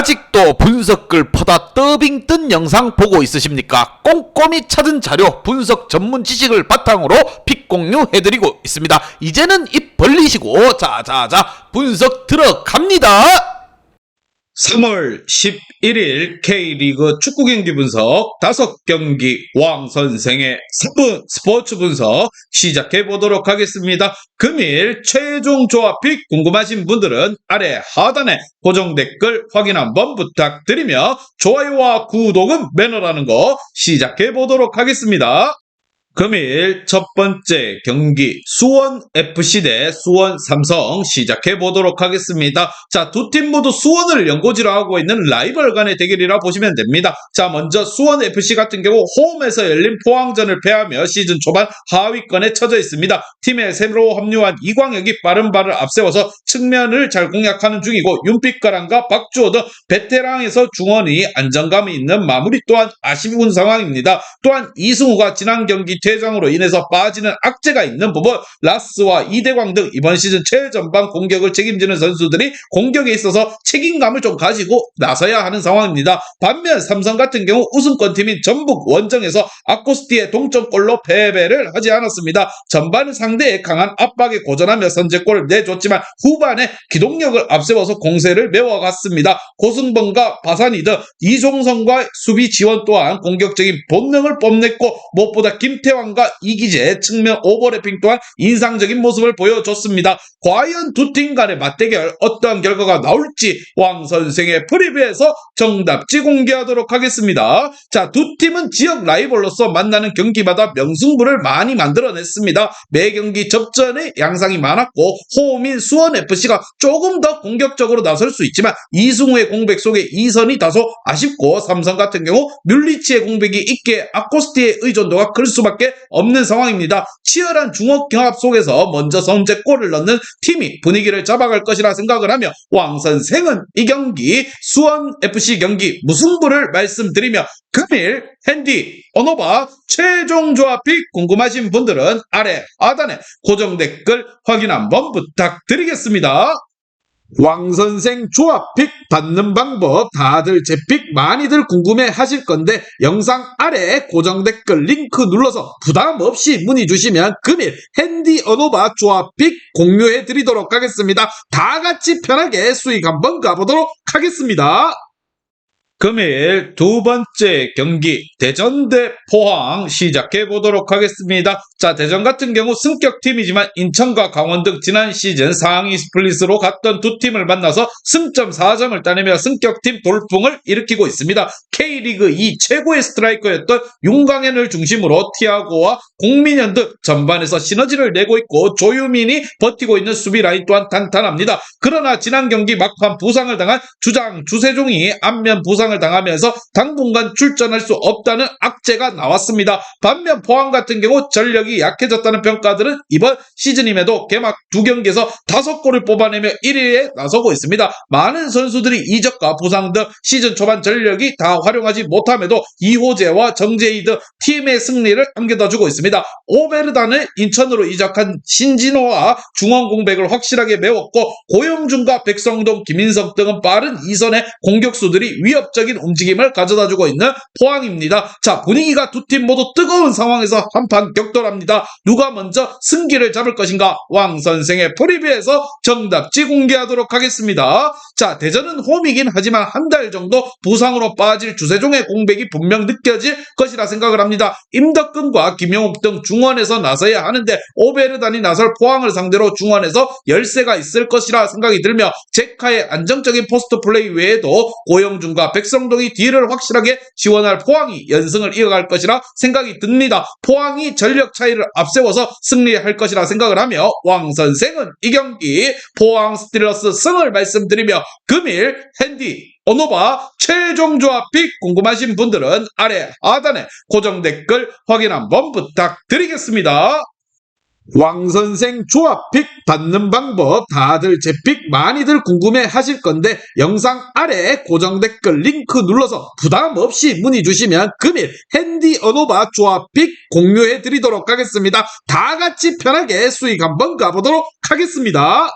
아직도 분석글 퍼다 더빙 뜬 영상 보고 있으십니까? 꼼꼼히 찾은 자료, 분석 전문 지식을 바탕으로 픽 공유해드리고 있습니다. 이제는 입 벌리시고 자자자 분석 들어갑니다. 3월 11일 K리그 축구 경기 분석 5경기 왕 선생의 3분 스포츠 분석 시작해 보도록 하겠습니다. 금일 최종 조합픽 궁금하신 분들은 아래 하단에 고정 댓글 확인 한번 부탁드리며 좋아요와 구독은 매너라는 거 시작해 보도록 하겠습니다. 금일 첫 번째 경기 수원FC 대 수원삼성 시작해 보도록 하겠습니다. 자, 두 팀 모두 수원을 연고지로 하고 있는 라이벌 간의 대결이라 보시면 됩니다. 자, 먼저 수원FC 같은 경우 홈에서 열린 포항전을 패하며 시즌 초반 하위권에 처져 있습니다. 팀에 새로 합류한 이광혁이 빠른 발을 앞세워서 측면을 잘 공략하는 중이고 윤빛가랑과 박주호 등 베테랑에서 중원이 안정감이 있는 마무리 또한 아쉬운 상황입니다. 또한 이승우가 지난 경기 퇴장으로 인해서 빠지는 악재가 있는 부분, 라스와 이대광 등 이번 시즌 최전방 공격을 책임지는 선수들이 공격에 있어서 책임감을 좀 가지고 나서야 하는 상황입니다. 반면 삼성 같은 경우 우승권팀인 전북 원정에서 아코스티의 동점골로 패배를 하지 않았습니다. 전반 상대의 강한 압박에 고전하며 선제골을 내줬지만 후반에 기동력을 앞세워서 공세를 메워갔습니다. 고승범과 바사니 등 이종성과 수비 지원 또한 공격적인 본능을 뽐냈고 무엇보다 김태환과 이기재 측면 오버래핑 또한 인상적인 모습을 보여줬습니다. 과연 두 팀 간의 맞대결 어떠한 결과가 나올지 왕 선생의 프리뷰에서 정답지 공개하도록 하겠습니다. 자, 두 팀은 지역 라이벌로서 만나는 경기마다 명승부를 많이 만들어냈습니다. 매 경기 접전에 양상이 많았고 홈인 수원FC가 조금 더 공격적으로 나설 수 있지만 이승우의 공백 속에 이선이 다소 아쉽고 삼성 같은 경우 뮬리치의 공백이 있기에 아코스티의 의존도가 클 수밖에 없는 상황입니다. 치열한 중원 경합 속에서 먼저 선제골을 넣는 팀이 분위기를 잡아갈 것이라 생각을 하며 왕 선생은 이 경기 수원FC 경기 무승부를 말씀드리며 금일 핸디 언어바 최종 조합픽 궁금하신 분들은 아래 하단에 고정 댓글 확인 한번 부탁드리겠습니다. 왕선생 조합픽 받는 방법 다들 제 픽 많이들 궁금해 하실 건데 영상 아래 고정 댓글 링크 눌러서 부담 없이 문의 주시면 금일 핸디 언어바 조합픽 공유해 드리도록 하겠습니다. 다 같이 편하게 수익 한번 가보도록 하겠습니다. 금일 두 번째 경기 대전 대 포항 시작해 보도록 하겠습니다. 자, 대전 같은 경우 승격팀이지만 인천과 강원 등 지난 시즌 상위 스플릿으로 갔던 두 팀을 만나서 승점 4점을 따내며 승격팀 돌풍을 일으키고 있습니다. K리그 2 최고의 스트라이커였던 윤광현을 중심으로 티아고와 공민현 등 전반에서 시너지를 내고 있고 조유민이 버티고 있는 수비 라인 또한 탄탄합니다. 그러나 지난 경기 막판 부상을 당한 주장 주세종이 안면 부상을 당하면서 당분간 출전할 수 없다는 악재가 나왔습니다. 반면 포항 같은 경우 전력이 약해졌다는 평가들은 이번 시즌임에도 개막 2경기에서 5골을 뽑아내며 1위에 나서고 있습니다. 많은 선수들이 이적과 부상 등 시즌 초반 전력이 다 활용하지 못함에도 이호재와 정재희 등 팀의 승리를 안겨다주고 있습니다. 오베르단을 인천으로 이적한 신진호와 중원 공백을 확실하게 메웠고 고영준과 백성동, 김인석 등은 빠른 이선의 공격수들이 위협적인 움직임을 가져다주고 있는 포항입니다. 자, 분위기가 두 팀 모두 뜨거운 상황에서 한판 격돌합니다. 누가 먼저 승기를 잡을 것인가 왕 선생의 프리뷰에서 정답지 공개하도록 하겠습니다. 자, 대전은 홈이긴 하지만 한 달 정도 부상으로 빠질 주세종의 공백이 분명 느껴질 것이라 생각을 합니다. 임덕근과 김용욱 등 중원에서 나서야 하는데 오베르단이 나설 포항을 상대로 중원에서 열세가 있을 것이라 생각이 들며 제카의 안정적인 포스트 플레이 외에도 고영준과 백성동이 뒤를 확실하게 지원할 포항이 연승을 이어갈 것이라 생각이 듭니다. 포항이 전력 차이를 앞세워서 승리할 것이라 생각을 하며 왕 선생은 이 경기 포항 스틸러스 승을 말씀드리며 금일 핸디 언어바 최종 조합픽 궁금하신 분들은 아래 하단에 고정 댓글 확인 한번 부탁드리겠습니다. 왕선생 조합픽 받는 방법 다들 제 픽 많이들 궁금해 하실 건데 영상 아래 고정 댓글 링크 눌러서 부담 없이 문의 주시면 금일 핸디 언어바 조합픽 공유해 드리도록 하겠습니다. 다 같이 편하게 수익 한번 가보도록 하겠습니다.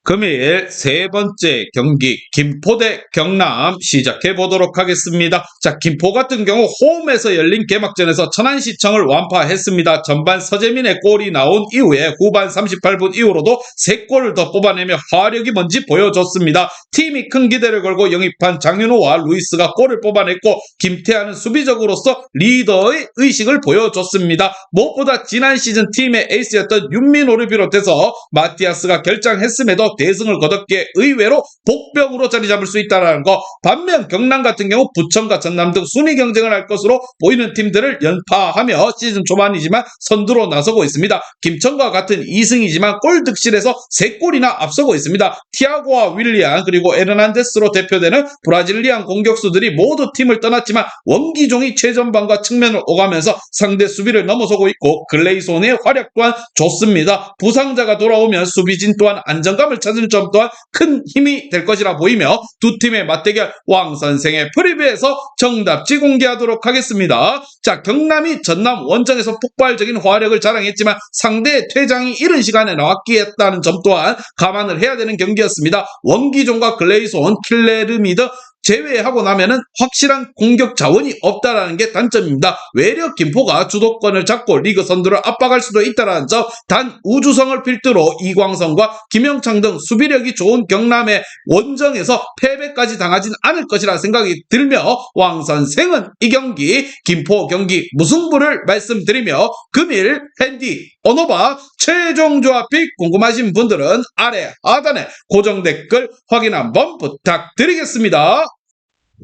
금일 세 번째 경기 김포 대 경남 시작해 보도록 하겠습니다. 자, 김포 같은 경우 홈에서 열린 개막전에서 천안시청을 완파했습니다. 전반 서재민의 골이 나온 이후에 후반 38분 이후로도 3골을 더 뽑아내며 화력이 뭔지 보여줬습니다. 팀이 큰 기대를 걸고 영입한 장윤호와 루이스가 골을 뽑아냈고 김태환은 수비적으로서 리더의 의식을 보여줬습니다. 무엇보다 지난 시즌 팀의 에이스였던 윤민호를 비롯해서 마티아스가 결장했음에도 대승을 거뒀기에 의외로 복병으로 자리 잡을 수 있다는 거. 반면 경남 같은 경우 부천과 전남 등 순위 경쟁을 할 것으로 보이는 팀들을 연파하며 시즌 초반이지만 선두로 나서고 있습니다. 김천과 같은 2승이지만 골 득실에서 3골이나 앞서고 있습니다. 티아고와 윌리안 그리고 에르난데스로 대표되는 브라질리안 공격수들이 모두 팀을 떠났지만 원기종이 최전방과 측면을 오가면서 상대 수비를 넘어서고 있고 글레이손의 활약 또한 좋습니다. 부상자가 돌아오면 수비진 또한 안정감을 찾은 점 또한 큰 힘이 될 것이라 보이며 두 팀의 맞대결 왕선생의 프리뷰에서 정답지 공개하도록 하겠습니다. 자, 경남이 전남 원정에서 폭발적인 화력을 자랑했지만 상대의 퇴장이 이른 시간에 나왔기에 했다는 점 또한 감안을 해야 되는 경기였습니다. 원기종과 글레이손, 킬레르미드 제외하고 나면은 확실한 공격 자원이 없다라는 게 단점입니다. 외려 김포가 주도권을 잡고 리그 선두를 압박할 수도 있다라는 점, 단 우주성을 필두로 이광성과 김영창 등 수비력이 좋은 경남의 원정에서 패배까지 당하진 않을 것이라 생각이 들며 왕선생은 이 경기 김포 경기 무승부를 말씀드리며 금일 핸디 언어바 최종 조합이 궁금하신 분들은 아래 하단에 고정 댓글 확인 한번 부탁드리겠습니다.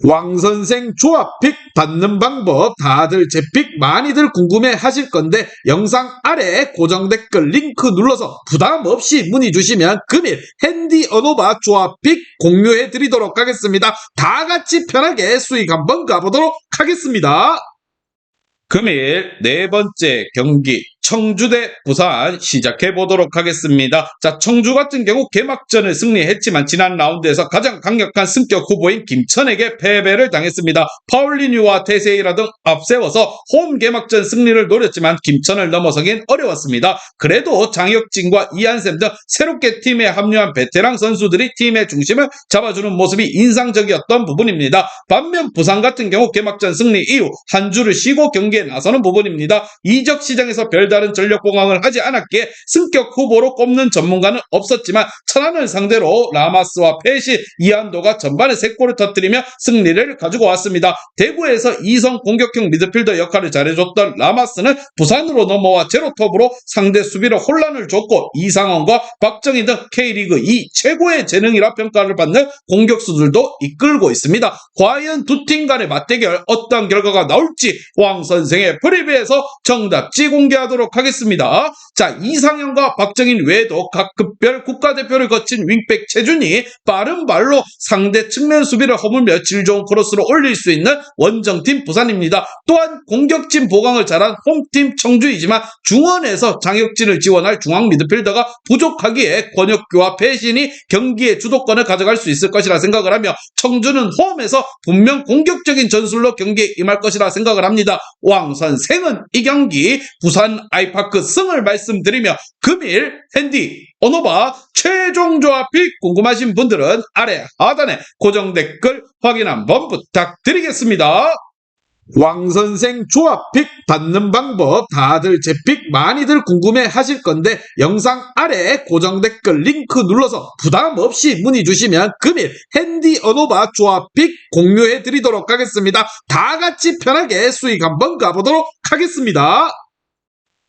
왕선생 조합픽 받는 방법 다들 제 픽 많이들 궁금해 하실 건데 영상 아래 고정 댓글 링크 눌러서 부담 없이 문의 주시면 금일 핸디 언어바 조합픽 공유해 드리도록 하겠습니다. 다 같이 편하게 수익 한번 가보도록 하겠습니다. 금일 네 번째 경기 청주 대 부산 시작해 보도록 하겠습니다. 자, 청주 같은 경우 개막전을 승리했지만 지난 라운드에서 가장 강력한 승격 후보인 김천에게 패배를 당했습니다. 파울리뉴와 테세이라 등 앞세워서 홈 개막전 승리를 노렸지만 김천을 넘어서긴 어려웠습니다. 그래도 장혁진과 이한샘 등 새롭게 팀에 합류한 베테랑 선수들이 팀의 중심을 잡아주는 모습이 인상적이었던 부분입니다. 반면 부산 같은 경우 개막전 승리 이후 한 주를 쉬고 경기에 나서는 부분입니다. 이적 시장에서 별다른 전력 보강을 하지 않았기에 승격 후보로 꼽는 전문가는 없었지만 천안을 상대로 라마스와 페시, 이한도가 전반에 3골을 터뜨리며 승리를 가지고 왔습니다. 대구에서 이성 공격형 미드필더 역할을 잘해줬던 라마스는 부산으로 넘어와 제로톱으로 상대 수비로 혼란을 줬고 이상원과 박정희 등 K리그 2 최고의 재능이라 평가를 받는 공격수들도 이끌고 있습니다. 과연 두 팀 간의 맞대결 어떤 결과가 나올지 왕선생의 프리뷰에서 정답지 공개하도록 하겠습니다. 자, 이상현과 박정인 외에도 각 급별 국가대표를 거친 윙백 최준이 빠른 발로 상대 측면 수비를 허물며 질 좋은 크로스로 올릴 수 있는 원정팀 부산입니다. 또한 공격진 보강을 잘한 홈팀 청주이지만 중원에서 장혁진을 지원할 중앙 미드필더가 부족하기에 권혁규와 배신이 경기의 주도권을 가져갈 수 있을 것이라 생각을 하며 청주는 홈에서 분명 공격적인 전술로 경기에 임할 것이라 생각을 합니다. 왕선생은 이 경기 부산 아이파크 승을 말씀드리며 금일 핸디 언어바 최종 조합이 궁금하신 분들은 아래 하단에 고정 댓글 확인 한번 부탁드리겠습니다. 왕선생 조합픽 받는 방법 다들 제 픽 많이들 궁금해 하실 건데 영상 아래 고정 댓글 링크 눌러서 부담 없이 문의 주시면 금일 핸디 언어바 조합픽 공유해 드리도록 하겠습니다. 다 같이 편하게 수익 한번 가보도록 하겠습니다.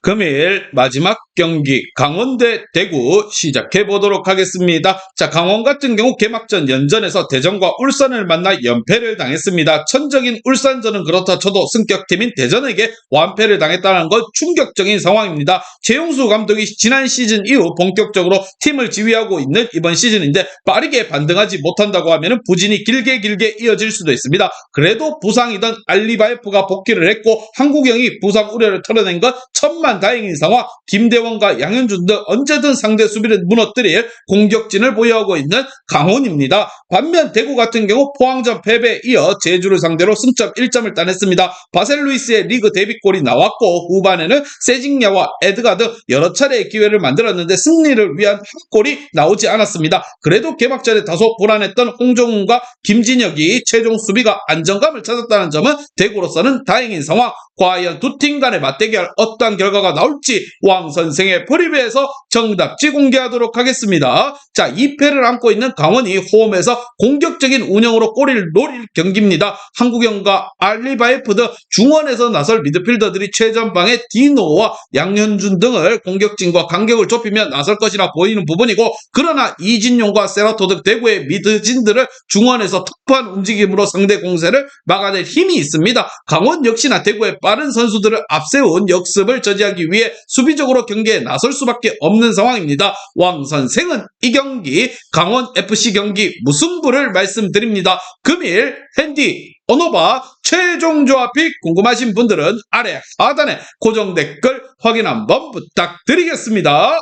금일 마지막 경기 강원 대 대구 시작해 보도록 하겠습니다. 자, 강원 같은 경우 개막전 연전에서 대전과 울산을 만나 연패를 당했습니다. 천적인 울산전은 그렇다 쳐도 승격팀인 대전에게 완패를 당했다는 건 충격적인 상황입니다. 최용수 감독이 지난 시즌 이후 본격적으로 팀을 지휘하고 있는 이번 시즌인데 빠르게 반등하지 못한다고 하면 부진이 길게 이어질 수도 있습니다. 그래도 부상이던 알리바예프가 복귀를 했고 한국영이 부상 우려를 털어낸 건 천만 하지만 다행인 상황 김대원과 양현준 등 언제든 상대 수비를 무너뜨릴 공격진을 보유하고 있는 강원입니다. 반면 대구 같은 경우 포항전 패배에 이어 제주를 상대로 승점 1점을 따냈습니다. 바셀루이스의 리그 데뷔골이 나왔고 후반에는 세징야와 에드가 등 여러 차례의 기회를 만들었는데 승리를 위한 한 골이 나오지 않았습니다. 그래도 개막전에 다소 불안했던 홍정훈과 김진혁이 최종 수비가 안정감을 찾았다는 점은 대구로서는 다행인 상황. 과연 두 팀 간의 맞대결 어떠한 결과가 나올지 왕 선생의 프리뷰에서 정답지 공개하도록 하겠습니다. 자, 2패를 안고 있는 강원이 홈에서 공격적인 운영으로 골을 노릴 경기입니다. 한국영과 알리바이프 등 중원에서 나설 미드필더들이 최전방에 디노와 양현준 등을 공격진과 간격을 좁히며 나설 것이라 보이는 부분이고, 그러나 이진용과 세라토 등 대구의 미드진들을 중원에서 터프한 움직임으로 상대 공세를 막아낼 힘이 있습니다. 강원 역시나 대구의 빠른 선수들을 앞세운 역습을 저지하기 위해 수비적으로 경기에 나설 수밖에 없는 상황입니다. 왕 선생은 이 경기 강원FC 경기 무승부를 말씀드립니다. 금일 핸디 언어바 최종 조합이 궁금하신 분들은 아래 하단에 고정 댓글 확인 한번 부탁드리겠습니다.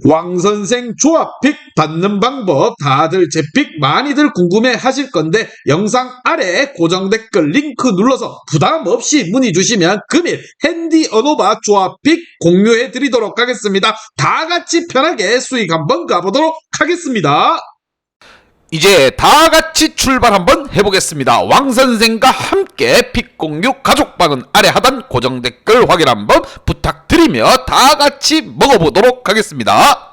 왕선생 조합픽 받는 방법 다들 제 픽 많이들 궁금해 하실 건데 영상 아래 고정 댓글 링크 눌러서 부담 없이 문의 주시면 금일 핸디 언어바 조합픽 공유해 드리도록 하겠습니다. 다 같이 편하게 수익 한번 가보도록 하겠습니다. 이제 다 같이 출발 한번 해보겠습니다. 왕 선생과 함께 픽 공유 가족방은 아래 하단 고정 댓글 확인 한번 부탁드리며 다 같이 먹어보도록 하겠습니다.